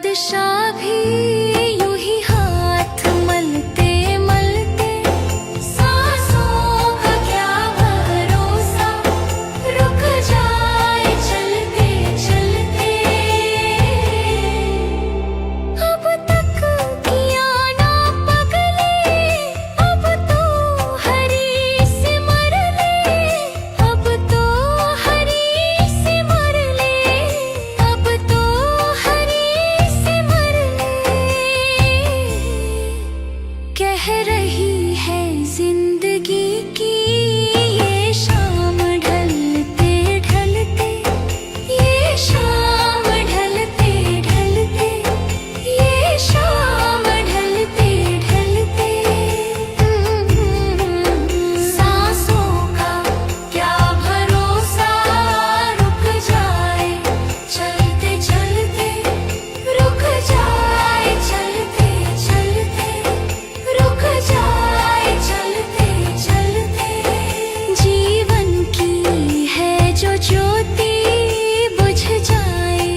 बादशाह भी यूं ही हाथ मलते मलते, सांसों का क्या भरोसा, रुक जाए चलते चलते। अब तक किया ना पगले, अब तो हरी से मर ले, अब तो हरी से मर ले, अब तो हरी से मर ले। कह रही है जिंदगी की ये शाम ढलते ढलते, ये शाम ढलते ढलते, ये शाम ढलते ढलते। सांसों का क्या भरोसा, रुक जाए चलते चलते, रुक जाए चलते चलते, रुक जाए चलते चलते। जीवन की है जो ज्योति बुझ जाए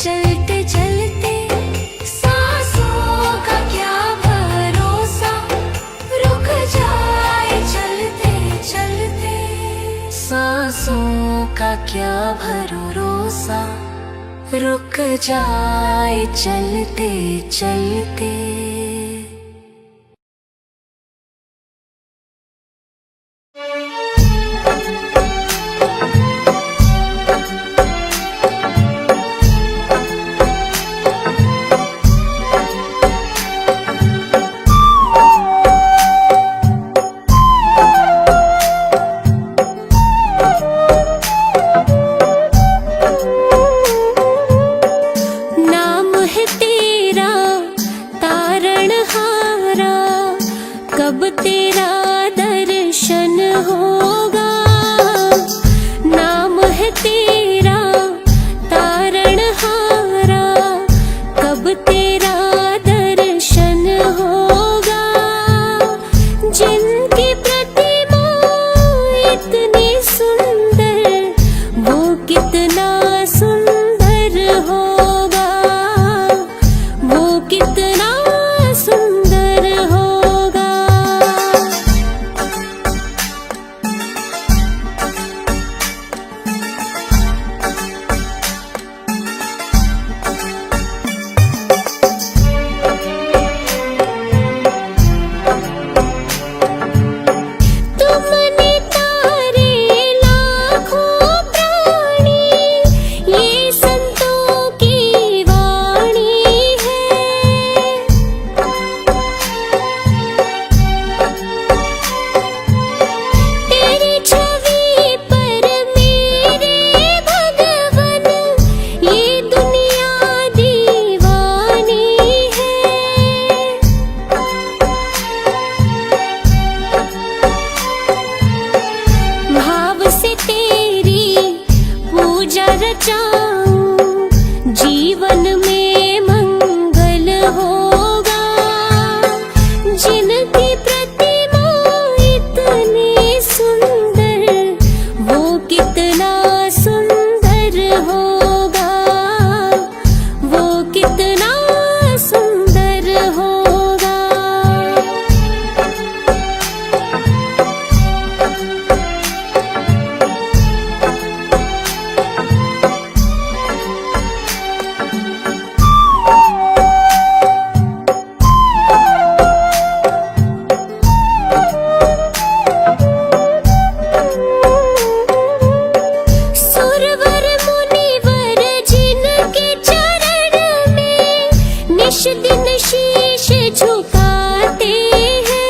जलते जलते, सांसों का क्या भरोसा, रुक जाए चलते चलते। सांसों का क्या भरोसा, रुक जाए चलते चलते। नाम है तेरा तारणहारा, कब तेरा दर्शन होगा। नाम है तेरा तारणहारा, कब तेरा दर्शन होगा। जिनकी प्रतिमा इतनी सुंदर, वो कितना सुंदर होगा, वो कितना सुंदर होगा। तुमने तारे लाखों प्राणी, ये संतों की वाणी है। तेरी छवि पर मेरे भगवन, ये दुनिया दीवानी है। भाव से तेरी पूजा रचाऊं, जीवन में मंगल होगा। जिनकी प्रतिमा इतनी सुंदर, वो कितना सुंदर होगा, वो कितना सुंदर होगा। सुरवर मुनिवर जिनके चरण में निश दिन शीश झुकाते हैं।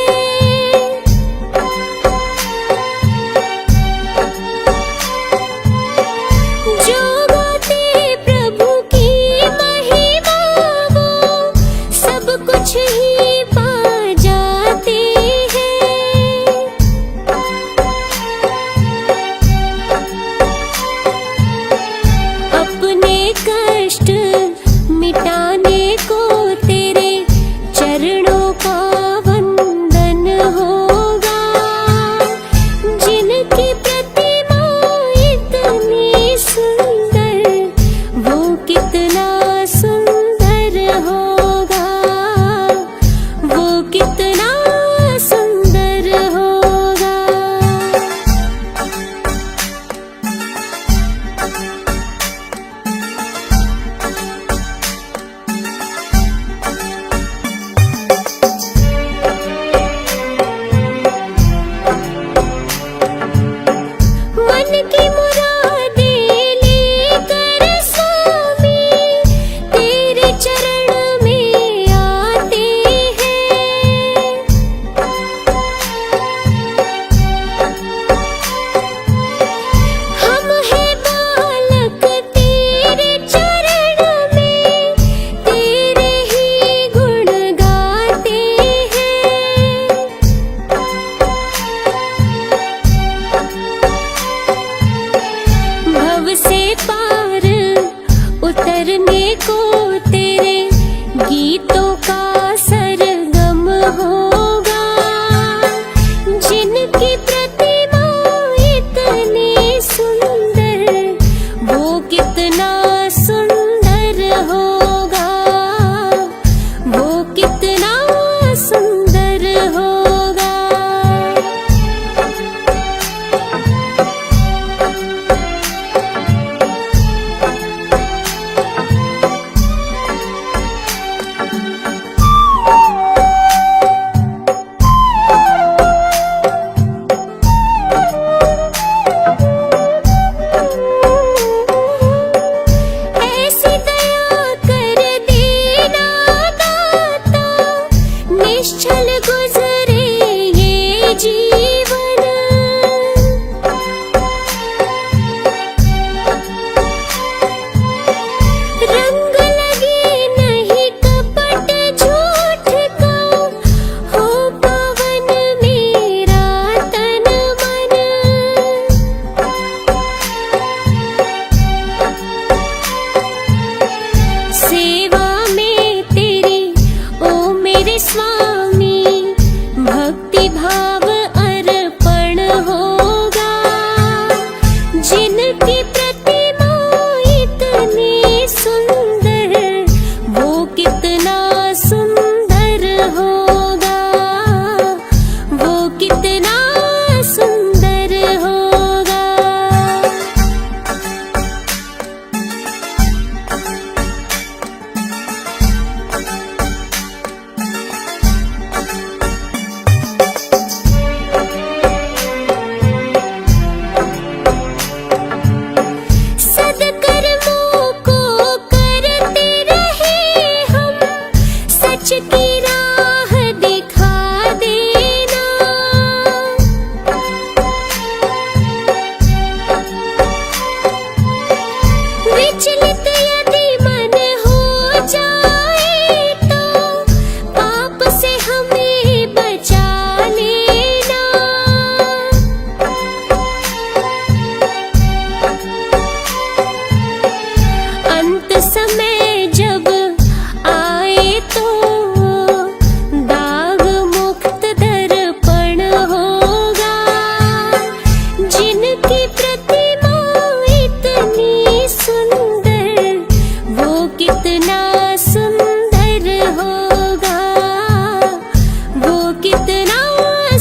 जो गाते प्रभु की महिमा, वो सब कुछ ही पा जाते हैं। अपने कष्ट मिटाने को तेरे कितना सुंदर होगा, वो कितना सुंदर होगा। सद्कर्मों को करते रहे हम, सच की राह दिखा देना। विचलित यदि मन हो जाए तो पाप से हमें बचा लेना। अंत समय जब आए तो दाग मुक्त दर्पण होगा। जिनकी प्रतिमा इतनी सुंदर, वो कितना सुंदर होगा, वो कितना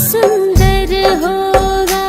सुंदर होगा।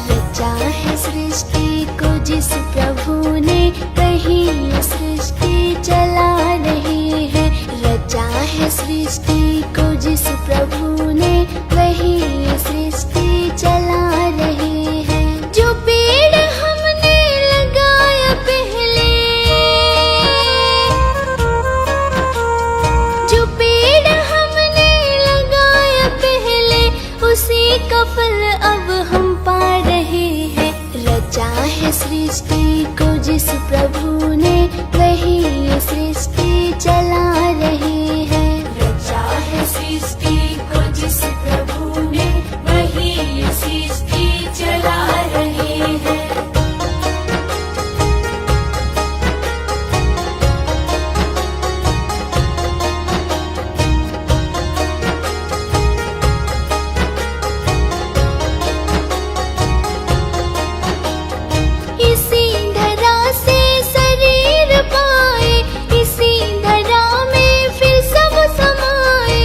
रचा है सृष्टि को जिस प्रभु ने, वही सृष्टि चला रही है। रचा है सृष्टि को जिस प्रभु ने, वही सृष्टि चला रही है। जो पेड़ हमने लगाया पहले, जो पेड़ हमने लगाया पहले, उसी का फल अब हम पा रहे हैं। रचा है सृष्टि को जिस प्रभु ने, वही सृष्टि चला रही है। रचा है सृष्टि को जिस प्रभु ने, वही सृष्टि चला रही है। इसी धरा से शरीर पाए, इसी धरा में फिर सब समाए।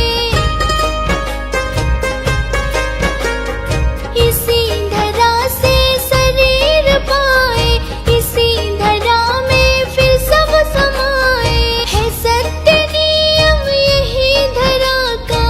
इसी धरा से शरीर पाए, इसी धरा में फिर सब समाए। है सत्य नियम यही धरा का,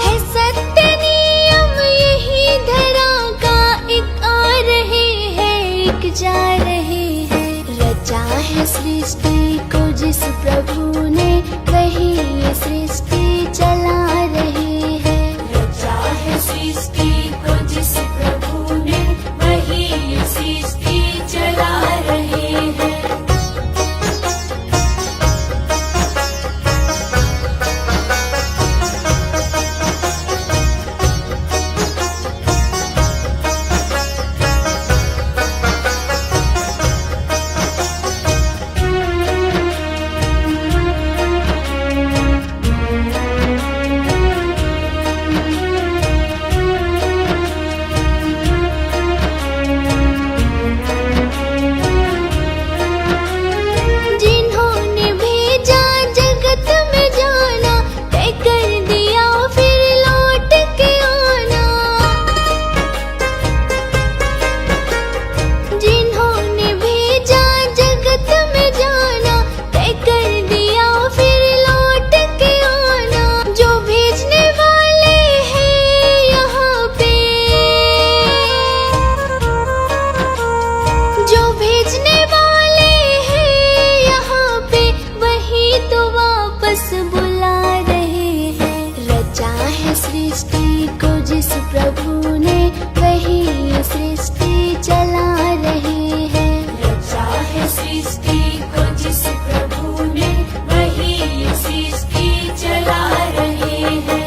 है सत्य नियम यही धरा का। एक आ रहे हैं, एक जा रहे हैं। रचा है सृष्टि को जिस प्रभु ने, वही सृष्टि चला रही है। रचा है सृष्टि को जिस प्रभु ने, वही सृष्टि चला रही है। जिन्होंने भेजा जगत में जाना, तय कर दिया फिर लौट के आना। जिन्होंने भेजा जगत में जाना, तय कर दिया फिर लौट के आना। जो भेजने वाले हैं यहाँ पे, जो भेजने वाले हैं यहाँ पे, वही तो वापस बुला रहे हैं। रचा है सृष्टि को जिस प्रभु ने, वही सृष्टि चला रही है। रचा है सृष्टि को जिस प्रभु ने, वही सृष्टि चला रही है।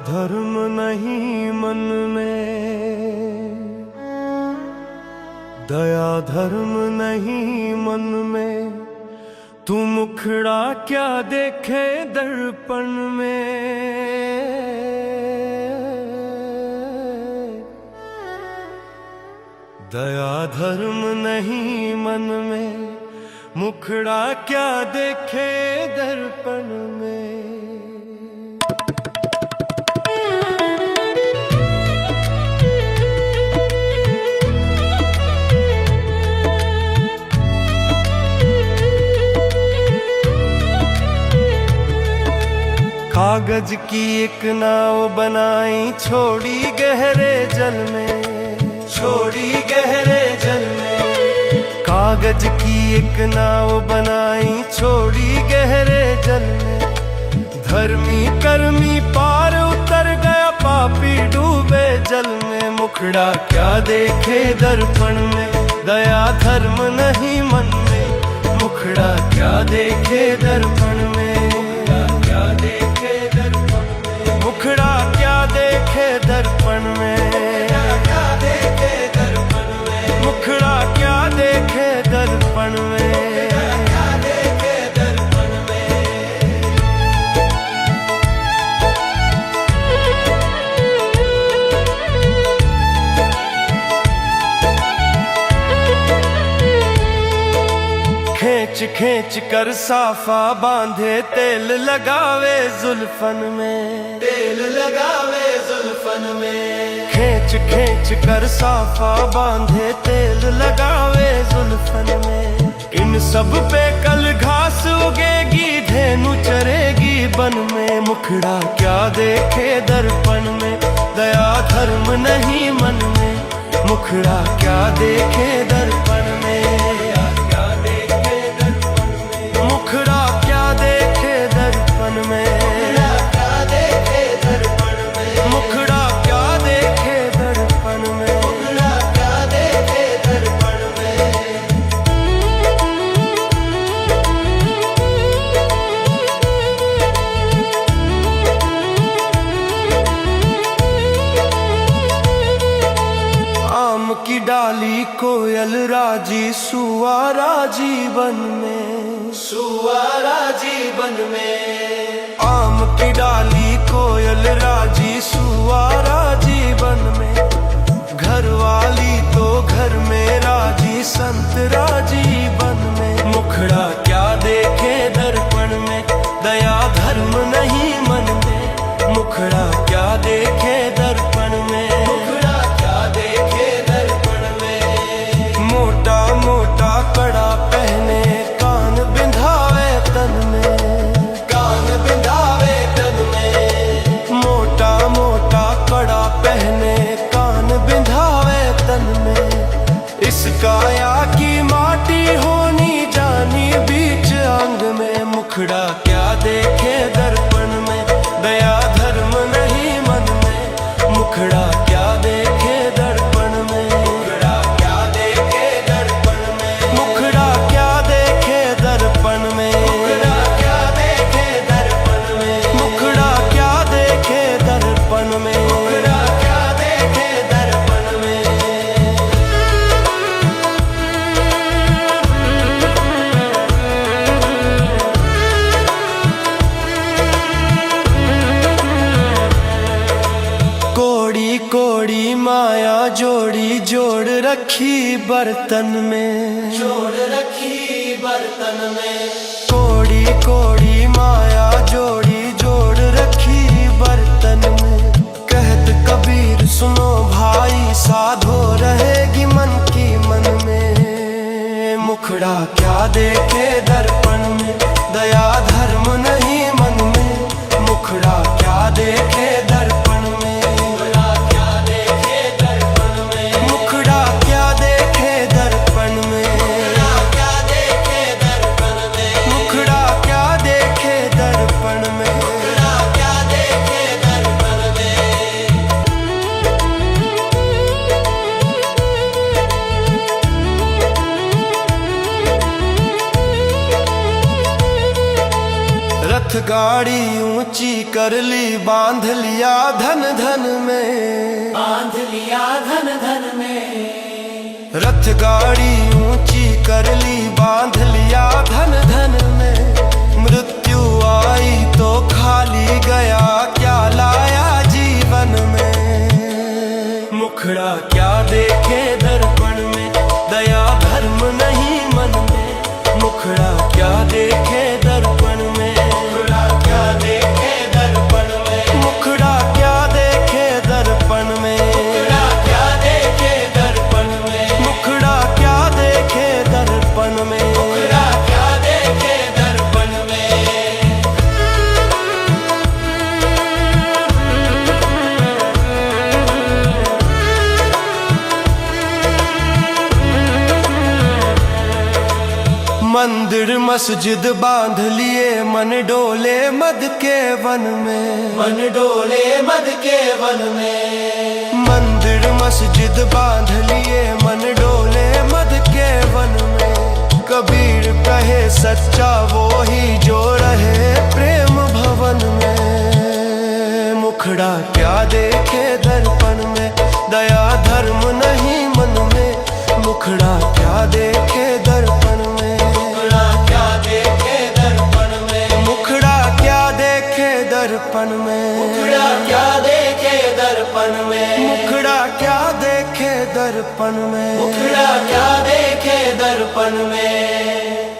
धर्म नहीं मन में, दया धर्म नहीं मन में, तू मुखड़ा क्या देखे दर्पण में। दया धर्म नहीं मन में, मुखड़ा क्या देखे दर्पण में। कागज की एक नाव बनाई, छोड़ी गहरे जल में, छोड़ी गहरे जल में। कागज की एक नाव बनाई, छोड़ी गहरे जल में। धर्मी कर्मी पार उतर गया, पापी डूबे जल में। मुखड़ा क्या देखे दर्पण में, दया धर्म नहीं मन में। मुखड़ा क्या देखे दर्पण में, क्या देखे दर्पण में। मुखड़ा क्या देखे दर्पण में, क्या देखे दर्पण में। मुखड़ा क्या देखे दर्पण में, क्या देखे दर्पण में। खींच खींच कर साफा बांधे, तेल लगावे जुल्फन में, तेल लगावे जुल्फन में। खींच खींच कर साफा बांधे, तेल लगावे जुल्फन में। इन सब पे कल घास उगेगी, धेनु चरेगी बन में। मुखड़ा क्या देखे दर्पण में, दया धर्म नहीं मन में। मुखड़ा क्या देखे दर्पण में, मुखड़ा क्या देखे दर्पण में, क्या देखे दर्पण में। मुखड़ा क्या देखे दर्पण में, मुखड़ा क्या देखे दर्पण में। आम की डाली कोयल राजी, सुवारा जीवन में, सुवारा जीवन में। आम की डाली कोयल राजी, सुवारा जीवन में। घर वाली तो घर में राजी, संत राजी बन में। मुखड़ा क्या देखे दर्पण में, दया धर्म नहीं मन में। मुखड़ा क्या देखे दर्पण में, मुखड़ा क्या देखे दर्पण में। मोटा मोटा कड़ा पहने, कान बिंधावे तन में, कान बिंधावे तन में। मोटा मोटा कड़ा पहने, कान बिंधावे तन में। इस काया की माटी होनी जानी बीच अंग में। मुखड़ा क्या देखे दर्पण में, दया धर्म नहीं मन में। मुखड़ा क्या देखे दर्पण में, मुखड़ा क्या देखे दर्पण में। मुखड़ा क्या देखे दर्पण में, मुखड़ा क्या देखे दर्पण में। मुखड़ा क्या देखे दर्पण में, मुखड़ा क्या देखे दर्पण में। कोड़ी कोड़ी माया जोड़ी, जोड़ रखी बर्तन में, जोड़ रखी बर्तन में। कोड़ी कोड़ी माया जोड़ी, जोड़ रखी बर्तन में। कहत कबीर सुनो भाई, साधो रहेगी मन की मन में। मुखड़ा क्या देखे दर्पण में, दया धर्म नहीं मन में। मुखड़ा क्या देखे दर्पण में, मुखड़ा क्या देखे दर्पण में। मुखड़ा क्या देखे दर्पण में, मुखड़ा क्या देखे दर्पण में। मुखड़ा क्या देखे दर्पण में, मुखड़ा क्या देखे दर्पण में। गाड़ी ऊंची कर ली, बांध लिया धन धन में, बांध लिया धन धन में। रथ गाड़ी ऊंची कर ली, बांध लिया धन धन में। मृत्यु आई तो खाली गया, क्या लाया जीवन में। मुखड़ा क्या देखे दर्पण में, दया धर्म नहीं मन में। मुखड़ा क्या देखे दर्पण में, मुखड़ा क्या देखे दर्पण में। मुखड़ा क्या देखे दर्पण में, मुखड़ा क्या देखे दर्पण में। मुखड़ा क्या देखे दर्पण में, मुखड़ा क्या देखे दर्पण में। मंदिर मस्जिद बांध लिए, मन डोले मद के वन में, मन डोले मद के वन में। मंदिर मस्जिद बांध लिए, मन डोले मद के वन में। कबीर कहे सच्चा वो ही जो रहे प्रेम भवन में। मुखड़ा क्या देखे दर्पण में, दया धर्म नहीं मन में। मुखड़ा क्या देखे दर्पण में, मुखड़ा क्या देखे दर्पण में। मुखड़ा क्या देखे दर्पण में, मुखड़ा क्या देखे दर्पण में। मुखड़ा क्या देखे दर्पण में। मुखड़ा क्या देखे दर्पण में।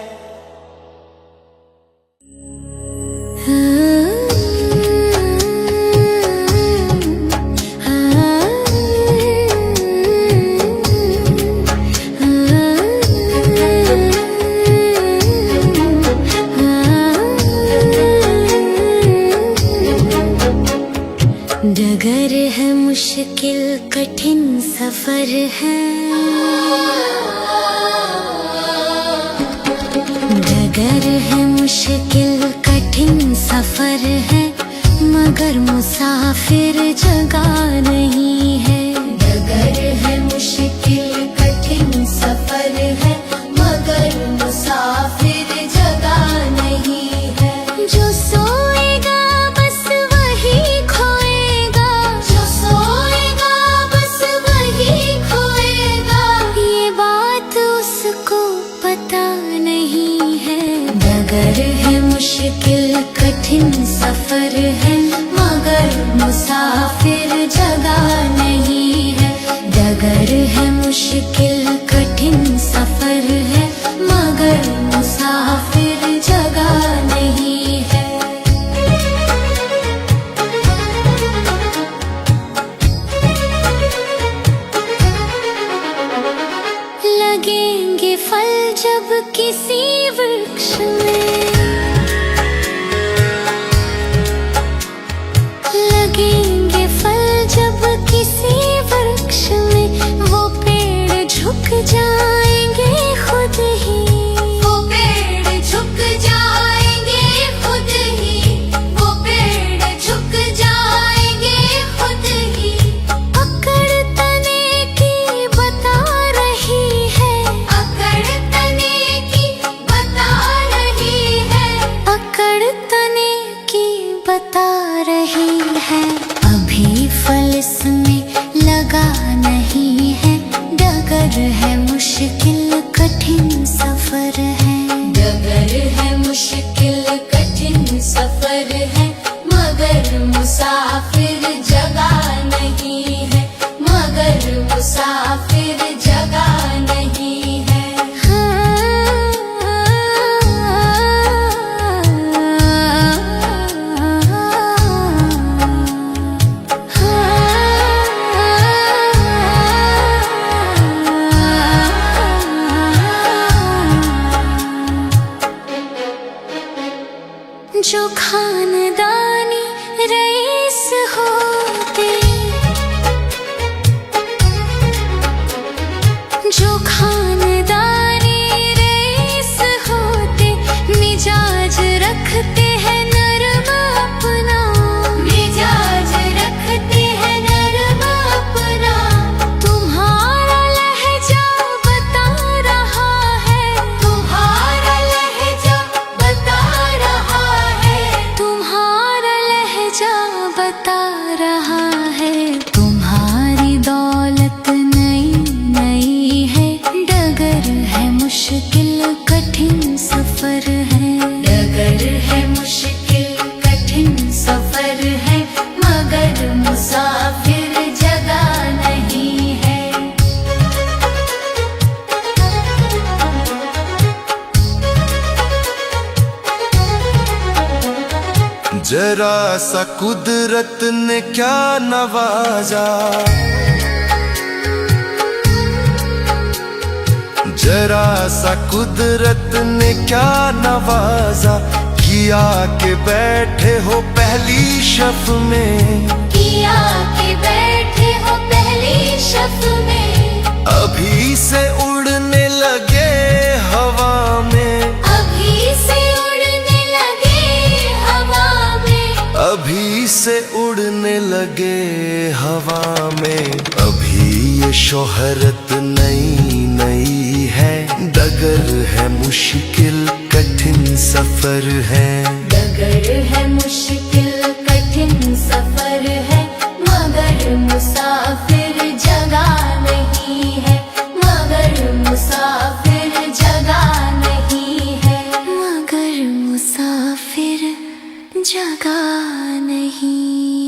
डगर है मुश्किल कठिन सफर है, डगर है मुश्किल कठिन सफर है, मगर मुसाफिर जगह नहीं है। डगर है मुश्किल कठिन सफर है, मगर मुसाफिर जगह नहीं है। जो सोएगा बस वही खोएगा, जो सोएगा बस वही खोएगा, ये बात उसको पता नहीं है। डगर है मुश्किल कठिन सफर है, मगर मुसाफिर जगह नहीं है। डगर है मुश्किल कठिन सफर है, मगर मुसाफिर जगह नहीं है। लगेंगे फल जब किसी वृक्ष में, लगेंगे फल जब किसी वृक्ष में, वो पेड़ झुक जाएंगे खुद ही, वो पेड़ झुक जाएंगे खुद ही, वो पेड़ झुक जाएंगे खुद ही। अकड़ तने की बता रही है, अकड़ तने की बता रही है, अकड़ तने की बता रही है। अभी फल इसमें लगा नहीं है, डगर है मुश्किल कठिन सफर है। डगर है मुश्किल कठिन सफर है, मगर मुसाफिर जगह नहीं है, मगर मुसाफिर जगह नहीं है। जो खानदानी रईस होते, जो खानदानी रईस होते, मिजाज रखते हैं नरम अपना, मिजाज रखते हैं नरम अपना। तुम्हारा लहजा बता रहा है, तुम्हारा लहजा बता रहा है, जरा सा कुदरत ने क्या नवाजा, जरा सा कुदरत ने क्या नवाजा, किया के बैठे हो पहली शफ में, किया के बैठे हो पहली शफ में, अभी से उड़ने लगे हवा में, अभी से उड़ने लगे हवा में, अभी से उड़ने लगे हवा में। अभी ये शोहरत नई नई है, डगर है मुश्किल कठिन सफर है, डगर है मुश्किल कठिन सफर है, मगर मुसाफिर जगह नहीं है, मगर मुसाफिर जगह नहीं है, मगर मुसाफिर जगह नहीं